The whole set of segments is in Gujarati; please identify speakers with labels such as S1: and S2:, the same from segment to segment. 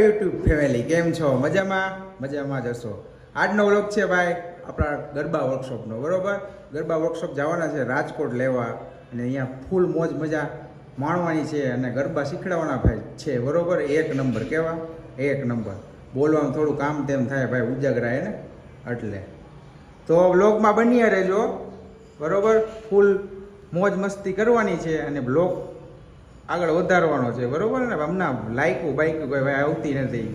S1: યુટ્યુબ ફેમિલી કેમ છો? મજામાં જ હશો. આજનો વ્લોગ છે ભાઈ આપણા ગરબા વર્કશોપનો. બરોબર, ગરબા વર્કશોપ જવાના છે રાજકોટ લેવા, અને અહીંયા ફૂલ મોજ મજા માણવાની છે અને ગરબા શીખડાવવાના ભાઈ છે. બરોબર, એક નંબર. કેવા? એક નંબર. બોલવામાં થોડું કામ તેમ થાય ભાઈ, ઉજાગરા ને એટલે તો વ્લોગમાં બન્યા રહેજો. બરોબર, ફૂલ મોજ મસ્તી કરવાની છે અને બ્લોગ આગળ વધારવાનો છે. બરોબર ને? હમણાં લાઈકું બાઈકું કોઈ ભાઈ આવતી નથી,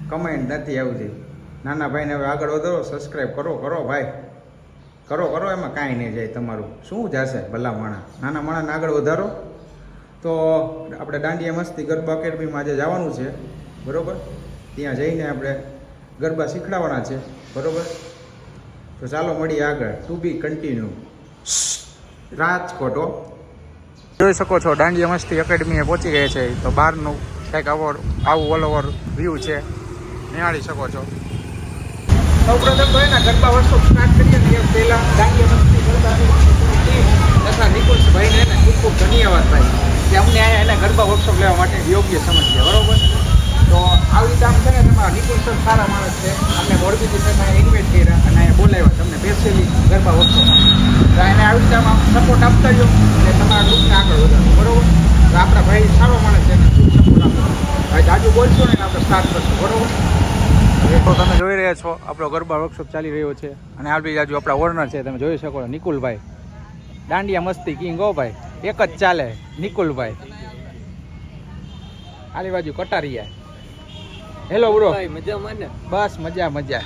S1: કમેન્ટ નથી આવતી. નાના ભાઈને હવે આગળ વધારો, સબસ્ક્રાઈબ કરો ભાઈ, કરો. એમાં કાંઈ નહીં જાય, તમારું શું જશે ભલા માણા. નાના માણાને આગળ વધારો. તો આપણે દાંડિયા મસ્તી ગરબા એકેડમીમાં આજે જવાનું છે. બરોબર, ત્યાં જઈને આપણે ગરબા શીખડાવવાના છે. બરોબર, તો ચાલો મળીએ આગળ. ટુ બી કન્ટિન્યુ. રાજકોટ જોઈ શકો છો, દાંડિયા મસ્તી એકેડમીએ પહોંચી ગયા છે. તો બહારનું કંઈક આવું ઓલ ઓવર વ્યૂ છે, નિહાળી શકો છો. સૌપ્રથમ તો એના ગરબા વર્કશોપ સ્ટાર્ટ કરીએ ને એ પહેલાં દાંડિયા મસ્તી ગરબાની તથા નિકુંજભાઈને એને ખૂબ ખૂબ ધન્યવાદ ભાઈ કે અમને અહીંયા એને ગરબા વર્કશોપ લેવા માટે યોગ્ય સમજીએ. બરોબર, તો આવી રીતે આમ છે ને, તમારા નિકુંજ સર સારા માણસ છે. અમને મોરબીથી તમે ઇન્વાઇટ કર્યા અને અહીંયા બોલાવ્યા તમને બેસેલી ગરબા વર્કશોપમાં. તો એને આવી રીતે આમ સપોર્ટ આપતા જો એટલે તમારા ગ્રુપને આગળ વધારો. બરોબર, તો આપણા ભાઈ સારો માણસ છે, એને ખૂબ સપોર્ટ આપો ભાઈ. જાજુ બોલશો ને આપણે સ્ટાર્ટ કરશું. બરોબર, તો તમે જોઈ રહ્યા છો આપણો ગરબા વર્કશોપ ચાલી રહ્યો છે અને આપણી બાજુ આપણા ઓનર છે, તમે જોઈ શકો છો નિકુલભાઈ. દાંડિયા મસ્તી કિંગ હો ભાઈ, એક જ ચાલે નિકુલભાઈ. આલી બાજુ કટારિયા. Hello bro. મજામાં ને? બસ મજા.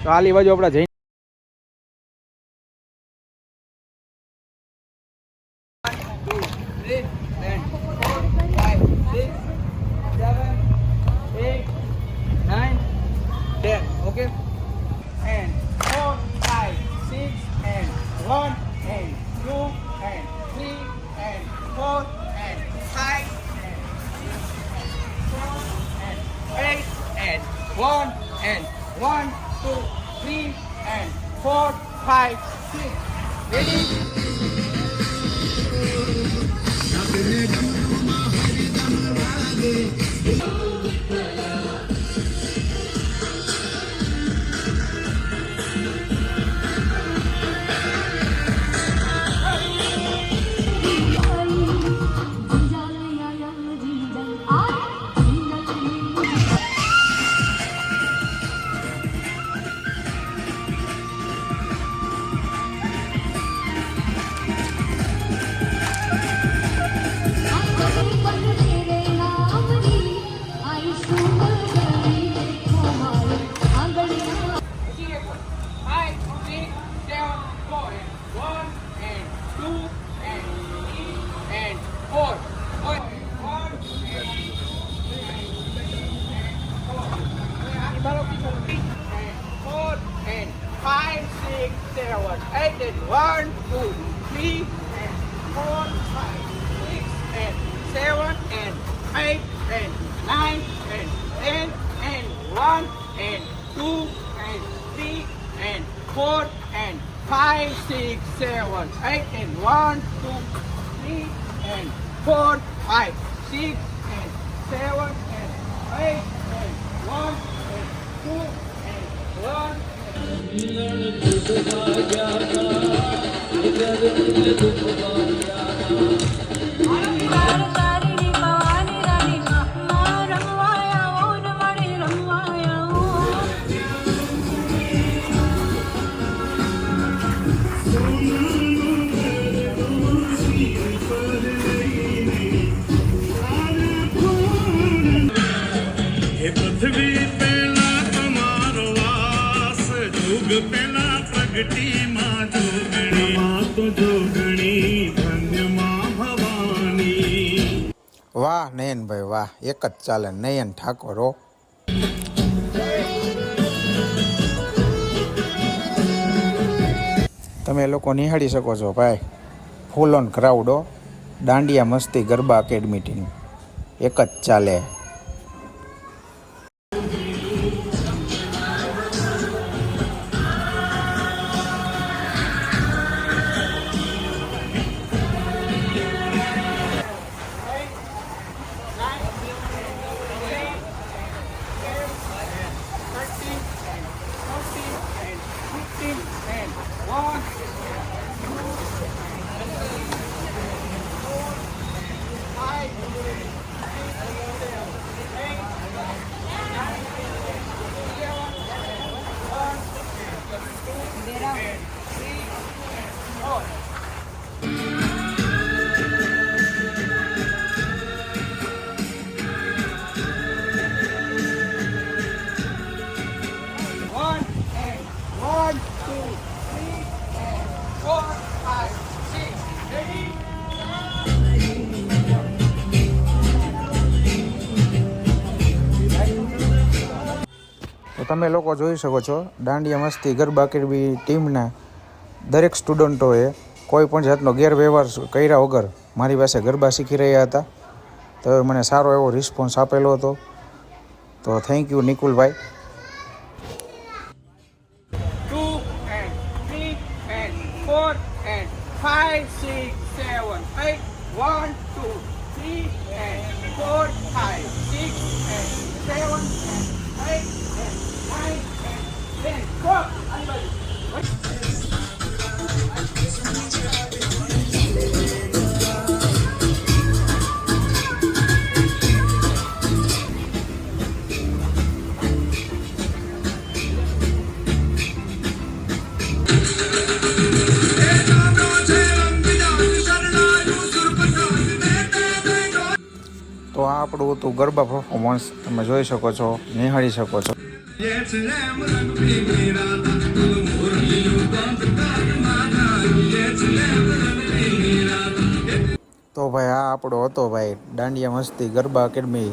S1: તો આલી બાજુ આપણા જઈ okay, and 4, 5, 6, and 1, and 2, and 3, and 4, and 5, and 6, and 4, and 8, and 1, 2, 3, and 4, 5, 6. Ready? વાહ નયનભાઈ વાહ, એક જ ચાલે. નયન ઠાકોર હો. તમે લોકો નિહાળી શકો છો ભાઈ, ફૂલ ઓન ક્રાઉડ હો. દાંડિયા મસ્તી ગરબા એકેડમી ટીમ એક જ ચાલે. તો તમે લોકો જોઈ શકો છો દાંડિયા મસ્તી ગરબા એકેડમી ટીમના દરેક સ્ટુડન્ટોએ કોઈ પણ જાતનો ગેરવ્યવહાર કર્યા વગર મારી પાસે ગરબા શીખી રહ્યા હતા. તો મને સારો એવો રિસ્પોન્સ આપેલો હતો. તો thank you Nikulbhai.
S2: 2 and 3 and 4 and 5, 6, 7, 8. 1, 2, 3 and 4, 5, 6 and 7 and 8 and 9 and 10. Go! Everybody.
S1: તો આ આપણું હતું ગરબા પરફોર્મન્સ. તમે જોઈ શકો છો, નિહાળી શકો છો. તો ભાઈ આ આપણો હતો ભાઈ દાંડિયા મસ્તી ગરબા એકેડમી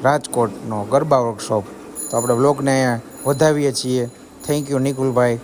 S1: રાજકોટનો ગરબા વર્કશોપ. તો આપણે બ્લોગને વધાવીએ છીએ. Thank you Nikulbhai.